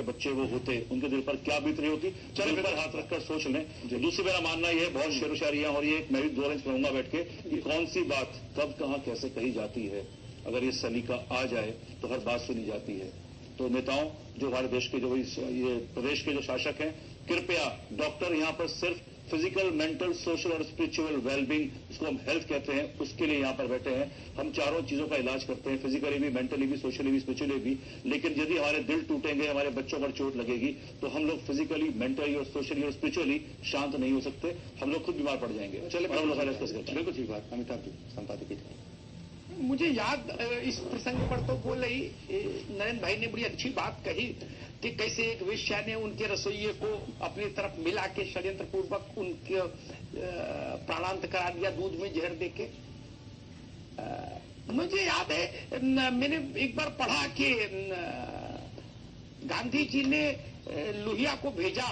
बच्चे वो होते, उनके दिल पर क्या बीत रही होती, चलो पर हाथ रखकर सोच लें। दूसरी मेरा मानना यह है, बहुत शेर शायरियां और ये मैं भी 2 लाइन सुनाऊंगा बैठ के, कि कौन सी बात कब कहां कैसे कही जाती है, अगर ये सलीका आ जाए तो हर बात सुनी जाती है। तो नेताओं, जो हमारे देश के जो ये प्रदेश के जो शासक हैं, कृपया डॉक्टर यहाँ पर सिर्फ फिजिकल, मेंटल, सोशल और स्पिरिचुअल वेलबींग, इसको हम हेल्थ कहते हैं, उसके लिए यहाँ पर बैठे हैं। हम चारों चीजों का इलाज करते हैं, फिजिकली भी, मेंटली भी, सोशली भी, स्पिरिचुअली भी। लेकिन यदि हमारे दिल टूटेंगे, हमारे बच्चों पर चोट लगेगी, तो हम लोग फिजिकली, मेंटली और सोशली और स्पिरिचुअली शांत नहीं हो सकते, हम लोग खुद बीमार पड़ जाएंगे। चलिए हम लोग डिस्कस करते हैं। बिल्कुल ठीक बात, अमिताभ जी संपादकीय। मुझे याद इस प्रसंग पर तो बोल रही नरेंद्र भाई ने बड़ी अच्छी बात कही कि कैसे एक वेश्या ने उनके रसोइये को अपनी तरफ मिला के षड्यंत्र पूर्वक उनके प्राणांत करा दिया दूध में जहर देके। मुझे याद है मैंने एक बार पढ़ा कि गांधी जी ने लोहिया को भेजा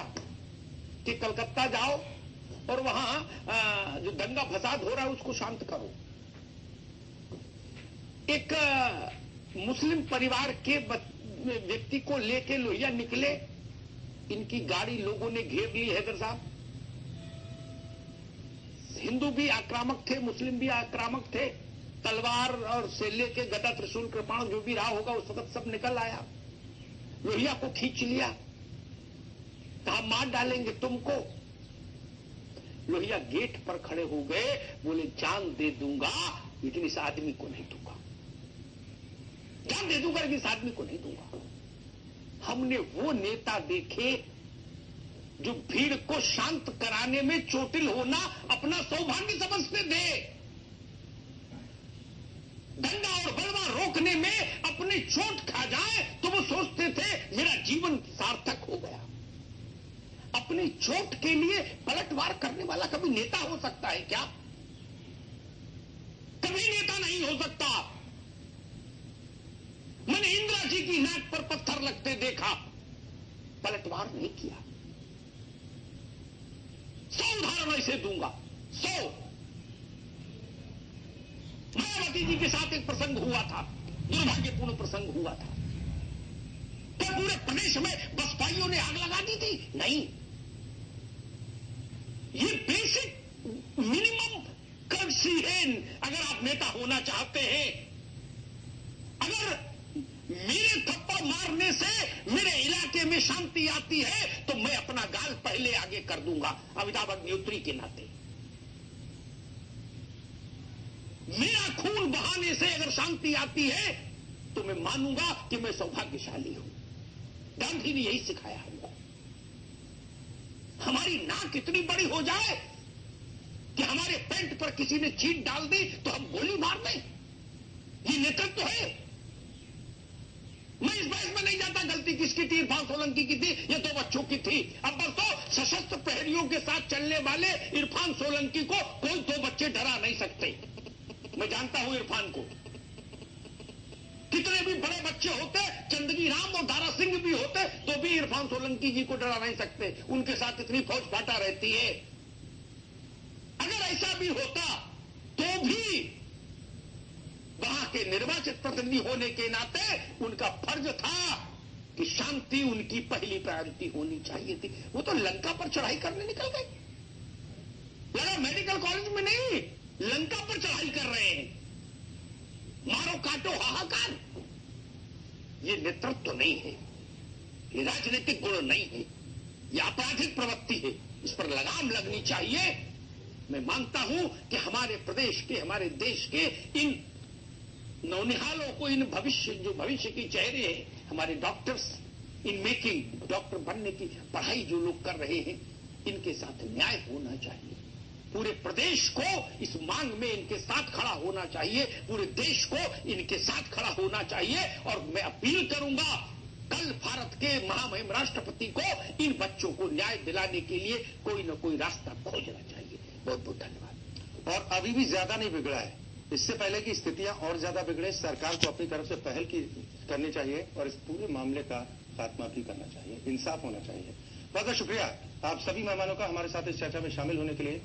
कि कलकत्ता जाओ और वहां जो दंगा फसाद हो रहा है उसको शांत करो। एक मुस्लिम परिवार के व्यक्ति को लेके लोहिया निकले, इनकी गाड़ी लोगों ने घेर ली। हैदर साहब, हिंदू भी आक्रामक थे, मुस्लिम भी आक्रामक थे, तलवार और से लेके गदा, त्रिशूल, कृपाण जो भी रहा होगा उस वक्त सब निकल आया। लोहिया को खींच लिया, कहा मार डालेंगे तुमको। लोहिया गेट पर खड़े हो गए, बोले जान दे दूंगा लेकिन इस आदमी को नहीं दूंगा, जान दे दूंगा लेकिन इस आदमी को नहीं दूंगा। हमने वो नेता देखे जो भीड़ को शांत कराने में चोटिल होना अपना सौभाग्य समझते थे, दंगा और बलवा रोकने में अपनी चोट खा जाए तो वो सोचते थे मेरा जीवन सार्थक हो गया। अपनी चोट के लिए पलटवार करने वाला कभी नेता हो सकता है क्या? कभी नेता नहीं हो सकता। मैंने इंदिरा जी की नाक पर पत्थर लगते देखा, पलटवार नहीं किया। 100 उदाहरण ऐसे दूंगा, 100। मायावती जी के साथ एक प्रसंग हुआ था, दुर्भाग्यपूर्ण प्रसंग हुआ था। क्या पूरे प्रदेश में बसपाइयों ने आग लगा दी थी? नहीं। ये बेसिक मिनिमम कर्सी है। अगर आप नेता होना चाहते हैं, अगर मेरे थप्पड़ मारने से मेरे इलाके में शांति आती है तो मैं अपना गाल पहले आगे कर दूंगा अमिताभ अग्निहोत्री के नाते। मेरा खून बहाने से अगर शांति आती है तो मैं मानूंगा कि मैं सौभाग्यशाली हूं। गांधी ने यही सिखाया हमको। हमारी नाक इतनी बड़ी हो जाए कि हमारे पेंट पर किसी ने चीट डाल दी तो हम गोली मार दें, ये नेतृत्व है। मैं इस बहस में नहीं जाता गलती किसकी थी, इरफान सोलंकी की थी या 2 बच्चों की थी। अब बस तो सशस्त्र प्रहरियों के साथ चलने वाले इरफान सोलंकी को कोई 2 बच्चे डरा नहीं सकते। मैं जानता हूं इरफान को। कितने भी बड़े बच्चे होते, चंदगी राम और दारा सिंह भी होते, तो भी इरफान सोलंकी जी को डरा नहीं सकते। उनके साथ इतनी फौज फाटा रहती है। अगर ऐसा भी होता तो भी वहां के निर्वाचित प्रतिनिधि होने के नाते उनका फर्ज था कि शांति उनकी पहली प्रायोरिटी होनी चाहिए थी। वो तो लंका पर चढ़ाई करने निकल गए। लगा मेडिकल कॉलेज में नहीं, लंका पर चढ़ाई कर रहे हैं। मारो काटो हाहाकार। ये नेतृत्व नहीं है, ये राजनीतिक गुण नहीं है, ये आपराधिक प्रवृत्ति है। इस पर लगाम लगनी चाहिए। मैं मानता हूं कि हमारे प्रदेश के, हमारे देश के इन नौनिहालों को, इन जो भविष्य की चेहरे हैं, हमारे डॉक्टर्स इन मेकिंग, डॉक्टर बनने की पढ़ाई जो लोग कर रहे हैं, इनके साथ न्याय होना चाहिए। पूरे प्रदेश को इस मांग में इनके साथ खड़ा होना चाहिए, पूरे देश को इनके साथ खड़ा होना चाहिए। और मैं अपील करूंगा, कल भारत के महामहिम राष्ट्रपति को इन बच्चों को न्याय दिलाने के लिए कोई न कोई रास्ता खोजना चाहिए। बहुत बहुत धन्यवाद। और अभी भी ज्यादा नहीं बिगड़ा है, इससे पहले की स्थितियां और ज्यादा बिगड़े। सरकार को अपनी तरफ से पहल करनी चाहिए और इस पूरे मामले का खात्मा भी करना चाहिए, इंसाफ होना चाहिए। बहुत बहुत शुक्रिया आप सभी मेहमानों का हमारे साथ इस चर्चा में शामिल होने के लिए।